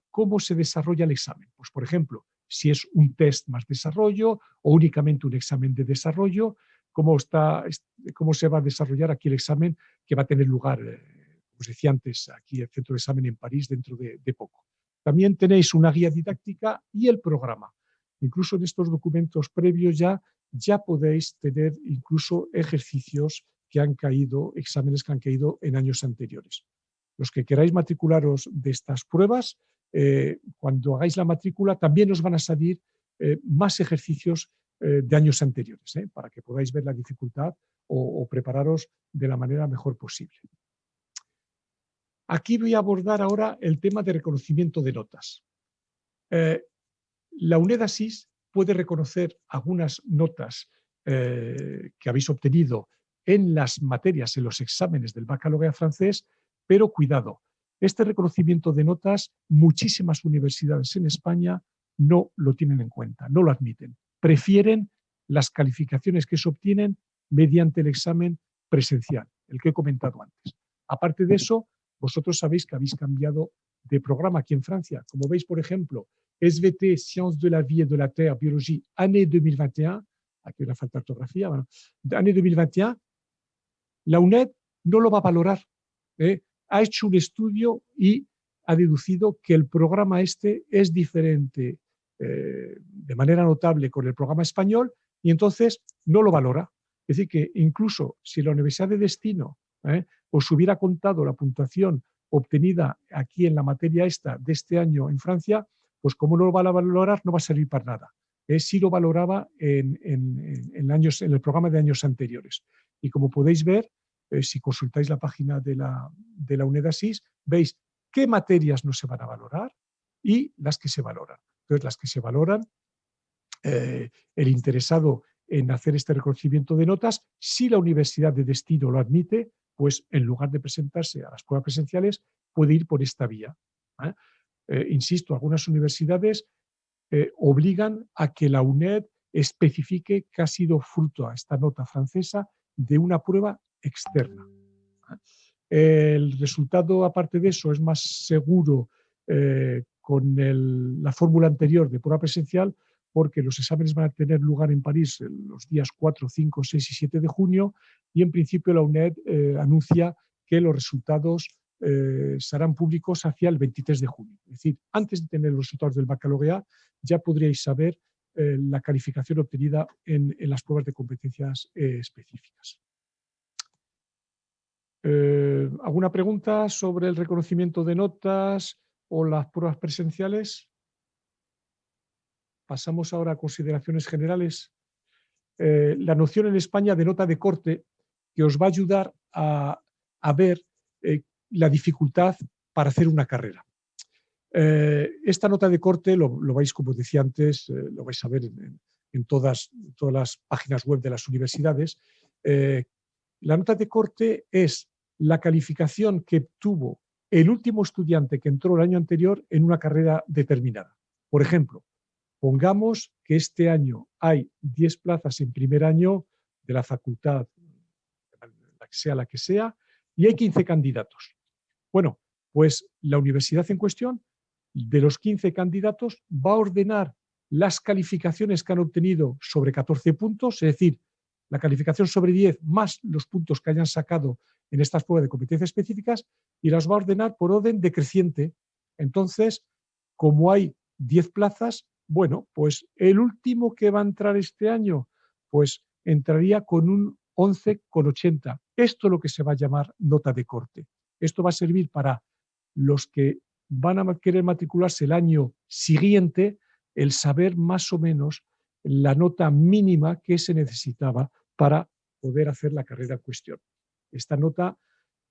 cómo se desarrolla el examen. Pues, por ejemplo, si es un test más desarrollo o únicamente un examen de desarrollo, cómo se va a desarrollar aquí el examen que va a tener lugar, como os decía antes, aquí el centro de examen en París dentro de poco. También tenéis una guía didáctica y el programa. Incluso en estos documentos previos ya podéis tener incluso ejercicios que han caído, exámenes que han caído en años anteriores. Los que queráis matricularos de estas pruebas, cuando hagáis la matrícula también os van a salir más ejercicios de años anteriores, para que podáis ver la dificultad o prepararos de la manera mejor posible. Aquí voy a abordar ahora el tema de reconocimiento de notas. La UNED Asís puede reconocer algunas notas que habéis obtenido en las materias, en los exámenes del baccalaureat francés, pero cuidado, este reconocimiento de notas, muchísimas universidades en España no lo tienen en cuenta, no lo admiten. Prefieren las calificaciones que se obtienen mediante el examen presencial, el que he comentado antes. Aparte de eso, vosotros sabéis que habéis cambiado de programa aquí en Francia. Como veis, por ejemplo, SVT, Sciences de la Vie et de la Terre, Biologie, année 2021, aquí una falta de ortografía, bueno, année 2021, la UNED no lo va a valorar. Ha hecho un estudio y ha deducido que el programa es diferente de manera notable con el programa español y entonces no lo valora. Es decir, que incluso si la Universidad de Destino os hubiera contado la puntuación obtenida aquí en la materia de este año en Francia, pues como no lo va a valorar, no va a servir para nada. Sí lo valoraba en el programa de años anteriores. Y como podéis ver, si consultáis la página de la UNED Asís, veis qué materias no se van a valorar y las que se valoran. Entonces, las que se valoran, el interesado en hacer este reconocimiento de notas, si la universidad de destino lo admite, pues en lugar de presentarse a las pruebas presenciales, puede ir por esta vía. Insisto, algunas universidades obligan a que la UNED especifique que ha sido fruto a esta nota francesa de una prueba externa. El resultado, aparte de eso, es más seguro con la fórmula anterior de prueba presencial, porque los exámenes van a tener lugar en París los días 4, 5, 6 y 7 de junio y en principio la UNED anuncia que los resultados serán públicos hacia el 23 de junio. Es decir, antes de tener los resultados del baccalaureat ya podríais saber la calificación obtenida en las pruebas de competencias específicas. ¿Alguna pregunta sobre el reconocimiento de notas o las pruebas presenciales? Pasamos ahora a consideraciones generales. La noción en España de nota de corte que os va a ayudar a ver la dificultad para hacer una carrera. Esta nota de corte lo vais, como decía antes, lo vais a ver en todas las páginas web de las universidades. La nota de corte es la calificación que obtuvo el último estudiante que entró el año anterior en una carrera determinada. Por ejemplo, pongamos que este año hay 10 plazas en primer año de la facultad, la que sea, y hay 15 candidatos. Bueno, pues la universidad en cuestión, de los 15 candidatos, va a ordenar las calificaciones que han obtenido sobre 14 puntos, es decir, la calificación sobre 10 más los puntos que hayan sacado en estas pruebas de competencias específicas, y las va a ordenar por orden decreciente. Entonces, como hay 10 plazas, bueno, pues el último que va a entrar este año, pues entraría con un 11,80. Esto es lo que se va a llamar nota de corte. Esto va a servir para los que van a querer matricularse el año siguiente, el saber más o menos la nota mínima que se necesitaba para poder hacer la carrera en cuestión. Esta nota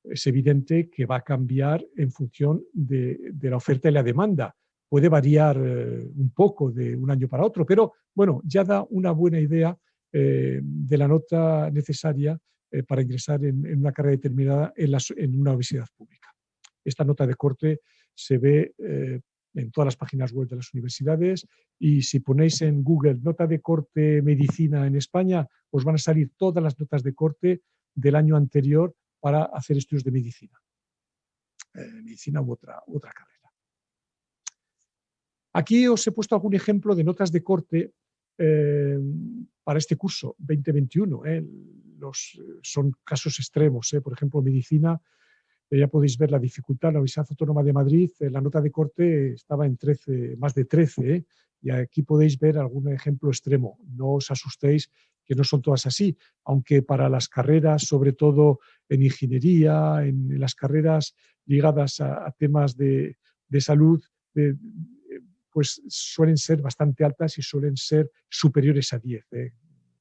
es evidente que va a cambiar en función de la oferta y la demanda. Puede variar un poco de un año para otro, pero bueno, ya da una buena idea de la nota necesaria para ingresar en una carrera determinada en una universidad pública. Esta nota de corte se ve en todas las páginas web de las universidades, y si ponéis en Google nota de corte medicina en España, os van a salir todas las notas de corte del año anterior para hacer estudios de medicina. Medicina u otra carrera. Aquí os he puesto algún ejemplo de notas de corte para este curso 2021. Son casos extremos. Por ejemplo, medicina, ya podéis ver la dificultad. La Universidad Autónoma de Madrid, la nota de corte estaba en 13, más de 13, y aquí podéis ver algún ejemplo extremo. No os asustéis, que no son todas así, aunque para las carreras, sobre todo en ingeniería, en las carreras ligadas a temas de salud, pues suelen ser bastante altas y suelen ser superiores a 10,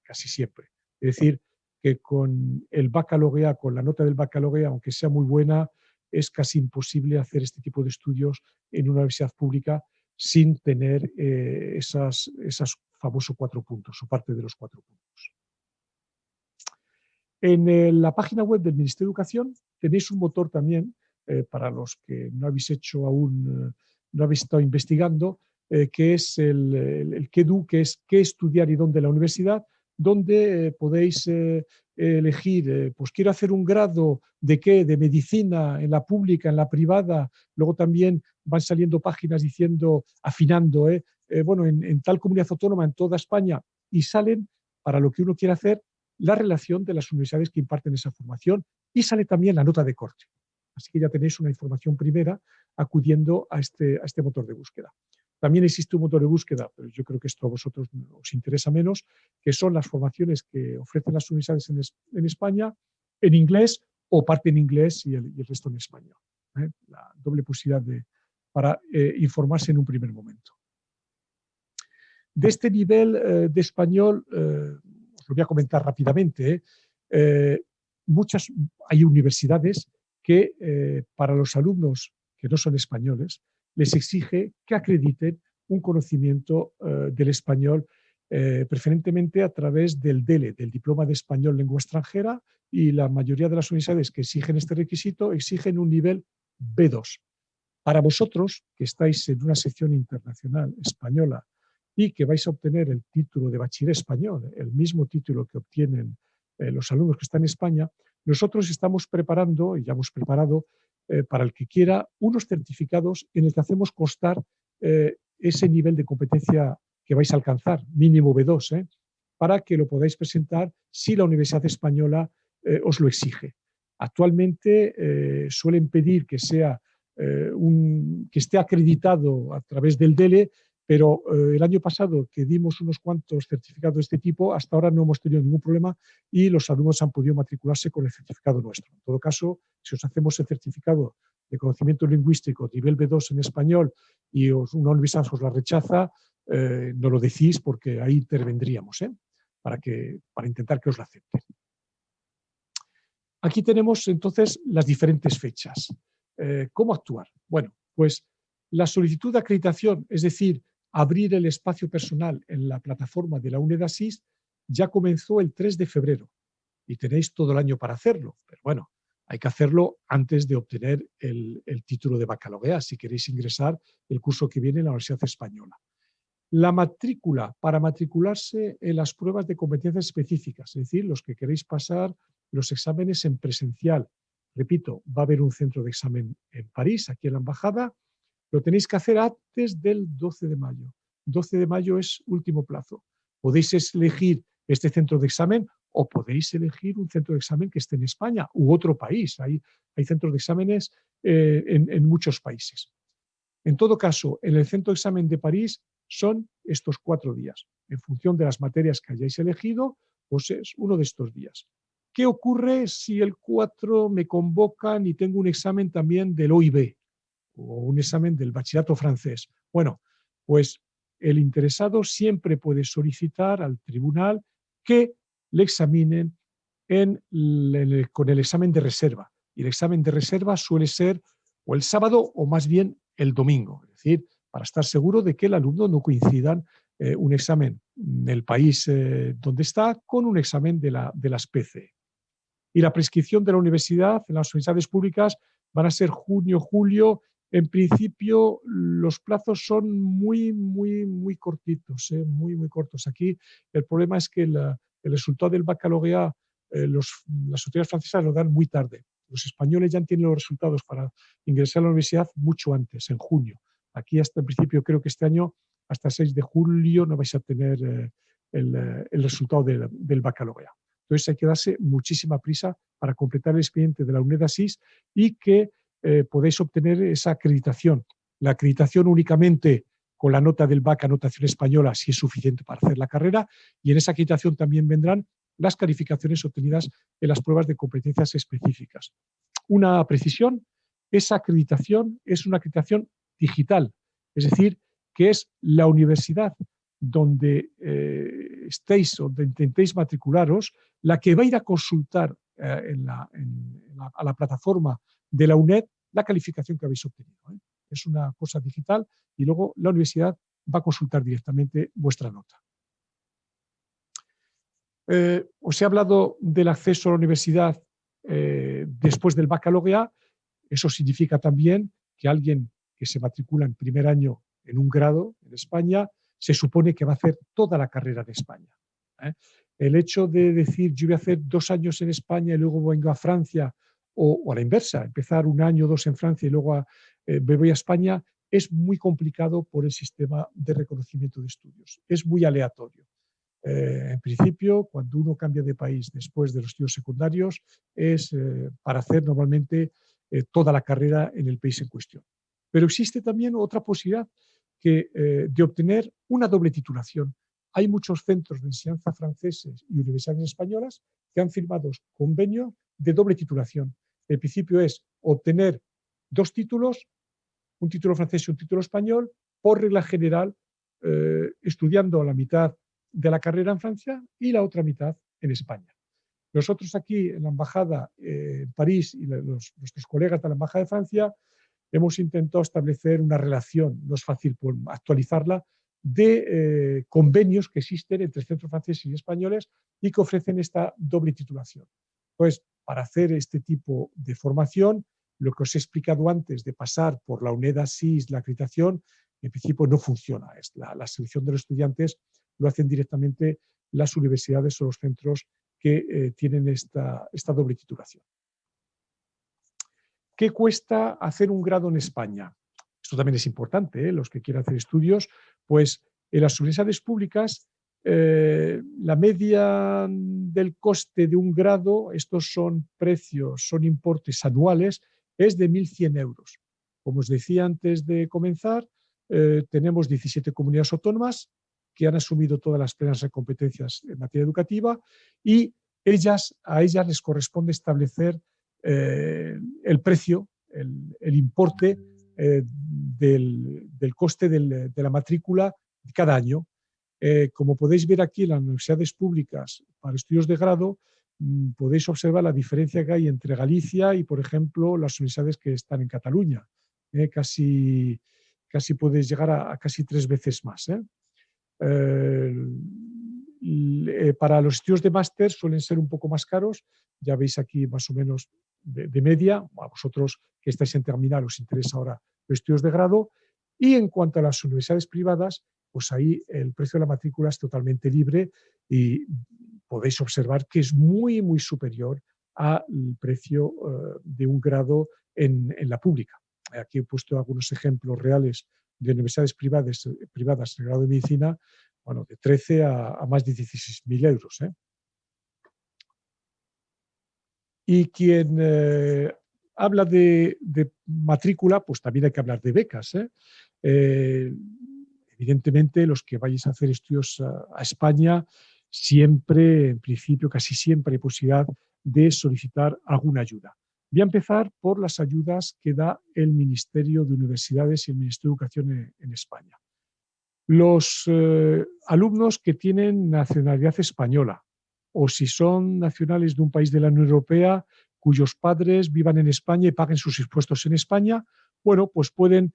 casi siempre. Es decir, que con el baccalaureat, con la nota del baccalaureat, aunque sea muy buena, es casi imposible hacer este tipo de estudios en una universidad pública sin tener esos famosos 4 puntos o parte de los 4 puntos. En la página web del Ministerio de Educación tenéis un motor también para los que no habéis hecho aún, no habéis estado investigando, que es el QEDU, que es qué estudiar y dónde en la universidad, donde podéis elegir, pues quiero hacer un grado de qué, de medicina, en la pública, en la privada. Luego también van saliendo páginas diciendo, afinando, bueno, en tal comunidad autónoma, en toda España, y salen, para lo que uno quiere hacer, la relación de las universidades que imparten esa formación, y sale también la nota de corte. Así que ya tenéis una información primera acudiendo a este motor de búsqueda. También existe un motor de búsqueda, pero yo creo que esto a vosotros os interesa menos, que son las formaciones que ofrecen las universidades en España en inglés o parte en inglés y el resto en español. La doble posibilidad para informarse en un primer momento. De este nivel de español, os lo voy a comentar rápidamente. Hay universidades que para los alumnos que no son españoles les exige que acrediten un conocimiento del español, preferentemente a través del DELE, del Diploma de Español Lengua Extranjera, y la mayoría de las universidades que exigen este requisito exigen un nivel B2. Para vosotros, que estáis en una sección internacional española y que vais a obtener el título de bachiller español, el mismo título que obtienen los alumnos que están en España, nosotros estamos preparando, y ya hemos preparado, para el que quiera, unos certificados en el que hacemos constar ese nivel de competencia que vais a alcanzar, mínimo B2, para que lo podáis presentar si la Universidad Española os lo exige. Actualmente suelen pedir que sea que esté acreditado a través del DELE, pero el año pasado que dimos unos cuantos certificados de este tipo, hasta ahora no hemos tenido ningún problema y los alumnos han podido matricularse con el certificado nuestro. En todo caso, si os hacemos el certificado de conocimiento lingüístico nivel B2 en español y una universidad os la rechaza, no lo decís porque ahí intervendríamos, para intentar que os la acepten. Aquí tenemos entonces las diferentes fechas. ¿Cómo actuar? Bueno, pues la solicitud de acreditación, es decir, abrir el espacio personal en la plataforma de la UNED-ASIS, ya comenzó el 3 de febrero y tenéis todo el año para hacerlo. Pero bueno, hay que hacerlo antes de obtener el título de baccalaureat si queréis ingresar el curso que viene en la Universidad Española. La matrícula, para matricularse en las pruebas de competencias específicas, es decir, los que queréis pasar los exámenes en presencial. Repito, va a haber un centro de examen en París, aquí en la embajada. Lo tenéis que hacer antes del 12 de mayo. 12 de mayo es último plazo. Podéis elegir este centro de examen o podéis elegir un centro de examen que esté en España u otro país. Hay centros de exámenes en muchos países. En todo caso, en el centro de examen de París son estos 4 días. En función de las materias que hayáis elegido, pues es uno de estos días. ¿Qué ocurre si el 4 me convocan y tengo un examen también del OIB o un examen del bachillerato francés? Bueno, pues el interesado siempre puede solicitar al tribunal que le examinen con el examen de reserva. Y el examen de reserva suele ser o el sábado o más bien el domingo. Es decir, para estar seguro de que el alumno no coincidan un examen del país donde está con un examen de las PCE. Y la prescripción de la universidad, en las universidades públicas, van a ser junio, julio. En principio, los plazos son muy cortitos, muy cortos. Aquí el problema es que el resultado del baccalaureat, las autoridades francesas lo dan muy tarde. Los españoles ya tienen los resultados para ingresar a la universidad mucho antes, en junio. Aquí hasta el principio, creo que este año, hasta el 6 de julio, no vais a tener el resultado del baccalaureat. Entonces hay que darse muchísima prisa para completar el expediente de la UNED-ASIS y que podéis obtener esa acreditación. La acreditación únicamente con la nota del BAC, anotación española, si es suficiente para hacer la carrera, y en esa acreditación también vendrán las calificaciones obtenidas en las pruebas de competencias específicas. Una precisión, esa acreditación es una acreditación digital, es decir, que es la universidad donde estéis o donde intentéis matricularos, la que va a ir a consultar a la plataforma de la UNED la calificación que habéis obtenido. Es una cosa digital y luego la universidad va a consultar directamente vuestra nota. Os he hablado del acceso a la universidad después del baccalaureat. Eso significa también que alguien que se matricula en primer año en un grado en España se supone que va a hacer toda la carrera en España. El hecho de decir yo voy a hacer 2 años en España y luego vengo a Francia, o a la inversa, empezar 1 año o 2 en Francia y luego me voy a España, es muy complicado por el sistema de reconocimiento de estudios. Es muy aleatorio. En principio, cuando uno cambia de país después de los estudios secundarios, es para hacer normalmente toda la carrera en el país en cuestión. Pero existe también otra posibilidad de obtener una doble titulación. Hay muchos centros de enseñanza franceses y universidades españolas que han firmado convenios de doble titulación. El principio es obtener 2 títulos, un título francés y un título español, por regla general, estudiando la mitad de la carrera en Francia y la otra mitad en España. Nosotros aquí en la embajada en París y nuestros colegas de la embajada de Francia hemos intentado establecer una relación, no es fácil actualizarla, de convenios que existen entre centros franceses y españoles y que ofrecen esta doble titulación. Pues para hacer este tipo de formación, lo que os he explicado antes de pasar por la UNED-ASIS, la acreditación, en principio no funciona. La selección de los estudiantes lo hacen directamente las universidades o los centros que tienen esta doble titulación. ¿Qué cuesta hacer un grado en España? Esto también es importante, los que quieran hacer estudios, pues En las universidades públicas, la media del coste de un grado, estos son precios, son importes anuales, es de 1.100 euros. Como os decía antes de comenzar, tenemos 17 comunidades autónomas que han asumido todas las plenas competencias en materia educativa y a ellas les corresponde establecer el precio, el importe del coste de la matrícula cada año. Como podéis ver aquí en las universidades públicas para estudios de grado, podéis observar la diferencia que hay entre Galicia y, por ejemplo, las universidades que están en Cataluña. Casi podéis llegar a casi 3 veces más. Para los estudios de máster suelen ser un poco más caros, ya veis aquí más o menos de media, a vosotros que estáis en terminal os interesa ahora los estudios de grado, y en cuanto a las universidades privadas, pues ahí el precio de la matrícula es totalmente libre y podéis observar que es muy, muy superior al precio de un grado en la pública. Aquí he puesto algunos ejemplos reales de universidades privadas en el grado de medicina, bueno, de 13 a más de 16.000 euros. Y quien habla de matrícula, pues también hay que hablar de becas. Evidentemente, los que vayáis a hacer estudios a España, siempre, en principio, casi siempre hay posibilidad de solicitar alguna ayuda. Voy a empezar por las ayudas que da el Ministerio de Universidades y el Ministerio de Educación en España. Los alumnos que tienen nacionalidad española o si son nacionales de un país de la Unión Europea cuyos padres vivan en España y paguen sus impuestos en España, bueno, pues pueden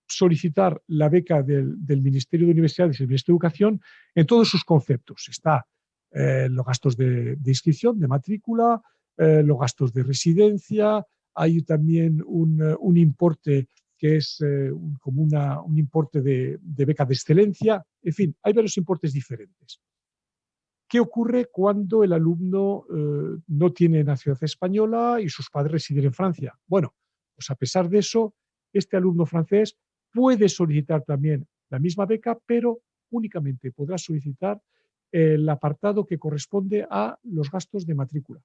solicitar la beca del Ministerio de Universidades y el Ministerio de Educación en todos sus conceptos. Está los gastos de inscripción, de matrícula, los gastos de residencia, hay también un importe que es como un importe de beca de excelencia, en fin, hay varios importes diferentes. ¿Qué ocurre cuando el alumno no tiene nacionalidad española y sus padres residen en Francia? Bueno, pues a pesar de eso, este alumno francés puede solicitar también la misma beca, pero únicamente podrá solicitar el apartado que corresponde a los gastos de matrícula.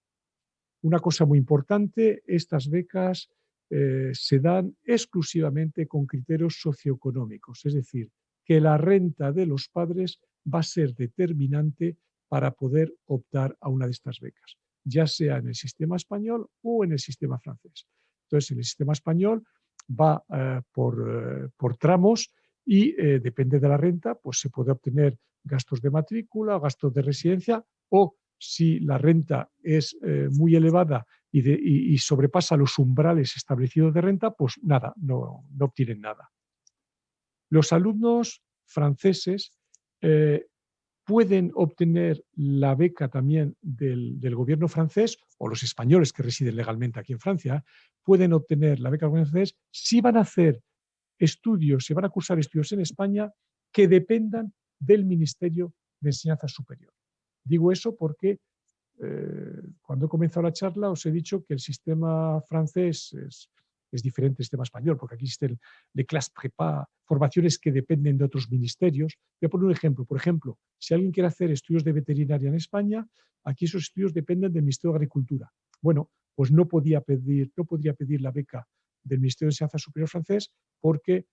Una cosa muy importante, estas becas se dan exclusivamente con criterios socioeconómicos, es decir, que la renta de los padres va a ser determinante para poder optar a una de estas becas, ya sea en el sistema español o en el sistema francés. Entonces, en el sistema español va por tramos y depende de la renta, pues se puede obtener gastos de matrícula, gastos de residencia o si la renta es muy elevada y sobrepasa los umbrales establecidos de renta, pues nada, no obtienen nada. Los alumnos franceses pueden obtener la beca también del gobierno francés, o los españoles que residen legalmente aquí en Francia, pueden obtener la beca del gobierno francés si van a hacer estudios, si van a cursar estudios en España que dependan del Ministerio de Enseñanza Superior. Digo eso porque cuando he comenzado la charla os he dicho que el sistema francés es diferente del sistema español, porque aquí existen de clase prépa, formaciones que dependen de otros ministerios. Voy a poner un ejemplo. Por ejemplo, si alguien quiere hacer estudios de veterinaria en España, aquí esos estudios dependen del Ministerio de Agricultura. Bueno, pues no podría pedir la beca del Ministerio de Enseñanza Superior francés porque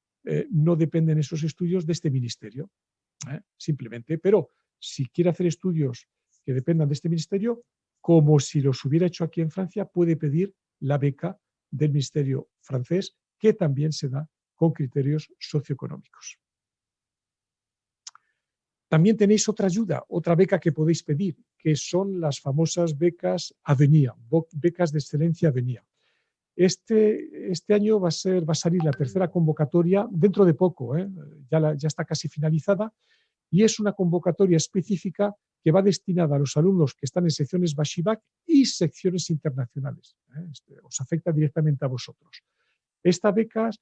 no dependen esos estudios de este ministerio. Simplemente. Pero si quiere hacer estudios que dependan de este ministerio, como si los hubiera hecho aquí en Francia, puede pedir la beca del ministerio francés, que también se da con criterios socioeconómicos. También tenéis otra ayuda, otra beca que podéis pedir, que son las famosas becas Avenir, becas de excelencia Avenir. Este año va a salir la tercera convocatoria, dentro de poco, ya está casi finalizada, y es una convocatoria específica que va destinada a los alumnos que están en secciones Bachibac y secciones internacionales. Os afecta directamente a vosotros. Estas becas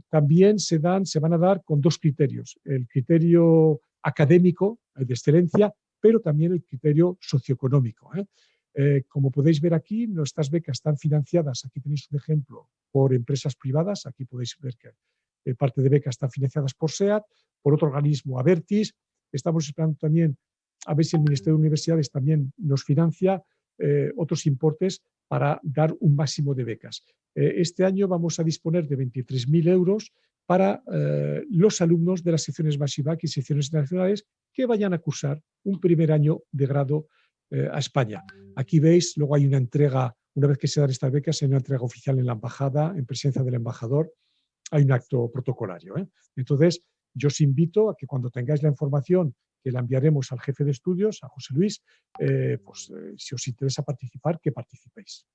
también se van a dar con dos criterios, el criterio académico de excelencia, pero también el criterio socioeconómico. Como podéis ver aquí, nuestras becas están financiadas, aquí tenéis un ejemplo, por empresas privadas, aquí podéis ver que parte de becas están financiadas por SEAT, por otro organismo, Abertis. Estamos esperando también a ver si el Ministerio de Universidades también nos financia otros importes para dar un máximo de becas. Este año vamos a disponer de 23.000 euros para los alumnos de las secciones BASIVAC y secciones internacionales que vayan a cursar un primer año de grado a España. Aquí veis, luego hay una entrega, una vez que se dan estas becas, hay una entrega oficial en la embajada, en presencia del embajador, hay un acto protocolario. Entonces, yo os invito a que cuando tengáis la información, que la enviaremos al jefe de estudios, a José Luis, si os interesa participar, que participéis.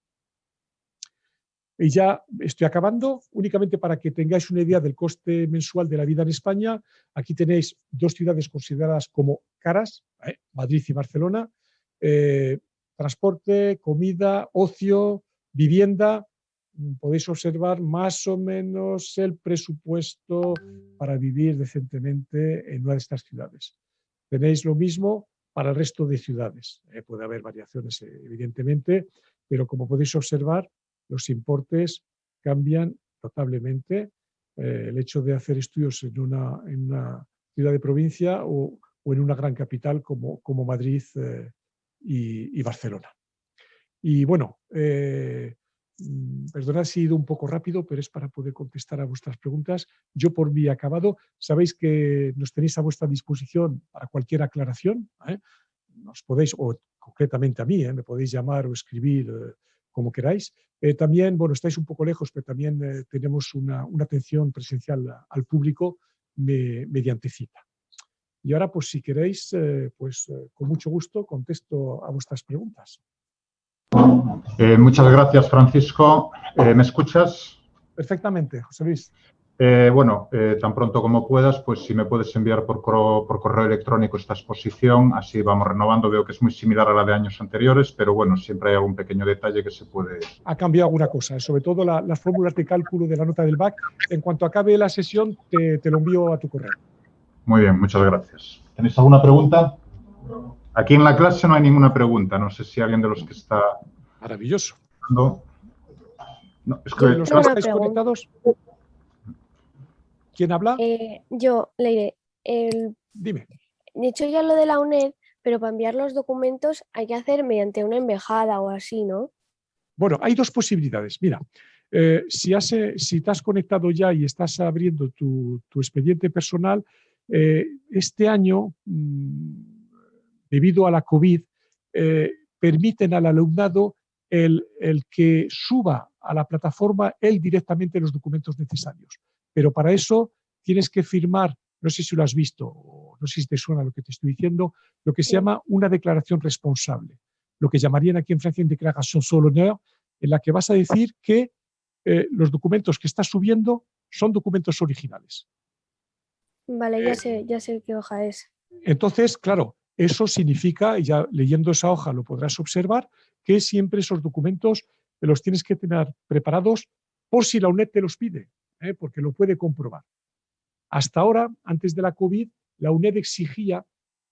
Y ya estoy acabando, únicamente para que tengáis una idea del coste mensual de la vida en España. Aquí tenéis dos ciudades consideradas como caras, Madrid y Barcelona. Transporte, comida, ocio, vivienda. Podéis observar más o menos el presupuesto para vivir decentemente en una de estas ciudades. Tenéis lo mismo para el resto de ciudades. Puede haber variaciones, evidentemente, pero como podéis observar, los importes cambian notablemente. El hecho de hacer estudios en una ciudad de provincia o en una gran capital como Madrid y Barcelona. Y bueno, perdonad si he ido un poco rápido, pero es para poder contestar a vuestras preguntas. Yo por mí he acabado. Sabéis que nos tenéis a vuestra disposición para cualquier aclaración. Nos podéis, o concretamente a mí, me podéis llamar o escribir como queráis. También, bueno, estáis un poco lejos, pero también tenemos una atención presencial al público mediante cita. Y ahora, pues si queréis, con mucho gusto contesto a vuestras preguntas. Muchas gracias, Francisco. ¿Me escuchas? Perfectamente, José Luis. Tan pronto como puedas, pues si me puedes enviar por correo electrónico esta exposición, así vamos renovando. Veo que es muy similar a la de años anteriores, pero bueno, siempre hay algún pequeño detalle que se puede... Ha cambiado alguna cosa, sobre todo las fórmulas de cálculo de la nota del BAC. En cuanto acabe la sesión, te lo envío a tu correo. Muy bien, muchas gracias. ¿Tenéis alguna pregunta? Aquí en la clase no hay ninguna pregunta. No sé si alguien de los que está... Maravilloso. No, es que... ¿Los que estáis conectados? ¿Quién habla? Yo, Leire. Dime. De hecho, ya lo de la UNED, pero para enviar los documentos hay que hacer mediante una embajada o así, ¿no? Bueno, hay dos posibilidades. Mira, si te has conectado ya y estás abriendo tu expediente personal, este año, debido a la COVID, permiten al alumnado el que suba a la plataforma él directamente los documentos necesarios. Pero para eso tienes que firmar, no sé si lo has visto o no sé si te suena lo que te estoy diciendo, lo que se llama una declaración responsable, lo que llamarían aquí en Francia una declaración sur l'honneur, en la que vas a decir que los documentos que estás subiendo son documentos originales. Vale, ya sé qué hoja es. Entonces, claro, eso significa, y ya leyendo esa hoja lo podrás observar, que siempre esos documentos los tienes que tener preparados por si la UNED te los pide, porque lo puede comprobar. Hasta ahora, antes de la COVID, la UNED exigía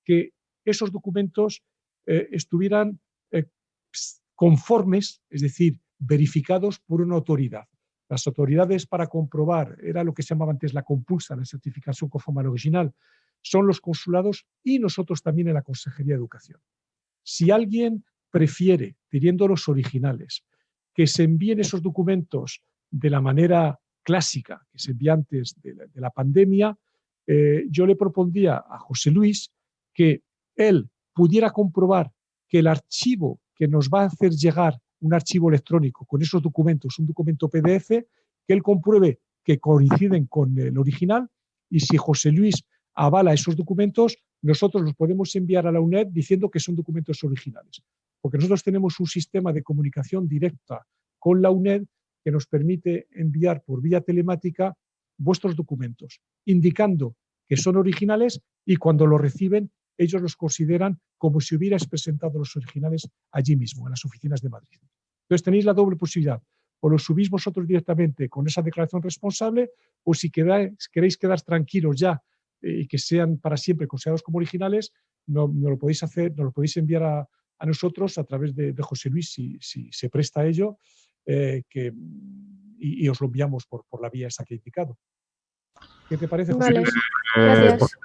que esos documentos estuvieran conformes, es decir, verificados por una autoridad. Las autoridades para comprobar, era lo que se llamaba antes la compulsa, la certificación conforme al original, son los consulados y nosotros también en la Consejería de Educación. Si alguien prefiere, teniendo los originales, que se envíen esos documentos de la manera clásica que se envía antes de la pandemia, yo le propondría a José Luis que él pudiera comprobar que el archivo que nos va a hacer llegar, un archivo electrónico con esos documentos, un documento PDF, que él compruebe que coinciden con el original, y si José Luis avala esos documentos, nosotros los podemos enviar a la UNED diciendo que son documentos originales. Porque nosotros tenemos un sistema de comunicación directa con la UNED que nos permite enviar por vía telemática vuestros documentos, indicando que son originales, y cuando los reciben, ellos los consideran como si hubierais presentado los originales allí mismo, en las oficinas de Madrid. Entonces tenéis la doble posibilidad: o los subís vosotros directamente con esa declaración responsable, o si queréis quedar tranquilos ya y que sean para siempre considerados como originales, no lo podéis hacer, nos lo podéis enviar a nosotros a través de José Luis, si se presta a ello, y os lo enviamos por la vía esa que he indicado. ¿Qué te parece, José Luis? Gracias.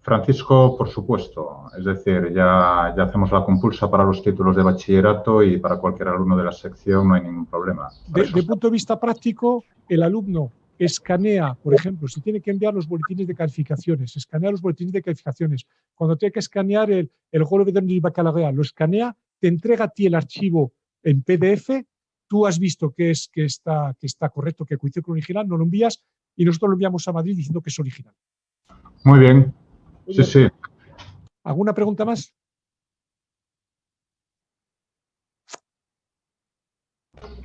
Francisco, por supuesto. Es decir, ya hacemos la compulsa para los títulos de bachillerato y para cualquier alumno de la sección no hay ningún problema. De punto de vista práctico, el alumno escanea, por ejemplo, si tiene que enviar los boletines de calificaciones, escanea los boletines de calificaciones. Cuando tiene que escanear el juego de baccalaureat, lo escanea, te entrega a ti el archivo en PDF, tú has visto que está correcto, que coincide con el original, no lo envías y nosotros lo enviamos a Madrid diciendo que es original. Muy bien. Sí, sí. ¿Alguna pregunta más?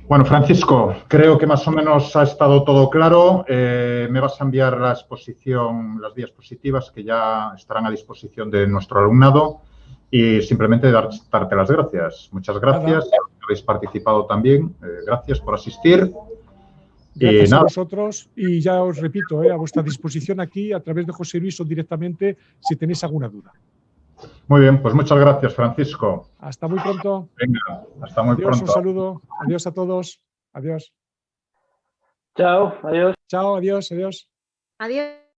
Bueno, Francisco, creo que más o menos ha estado todo claro. Me vas a enviar la exposición, las diapositivas que ya estarán a disposición de nuestro alumnado y simplemente darte las gracias. Muchas gracias. Habéis participado también. Gracias por asistir. Gracias a vosotros y ya os repito, a vuestra disposición aquí a través de José Luis o directamente si tenéis alguna duda. Muy bien, pues muchas gracias, Francisco. Hasta muy pronto. Venga, hasta muy Adiós, pronto. un saludo. Adiós a todos. Adiós. Chao, adiós. Chao, adiós, adiós. Adiós.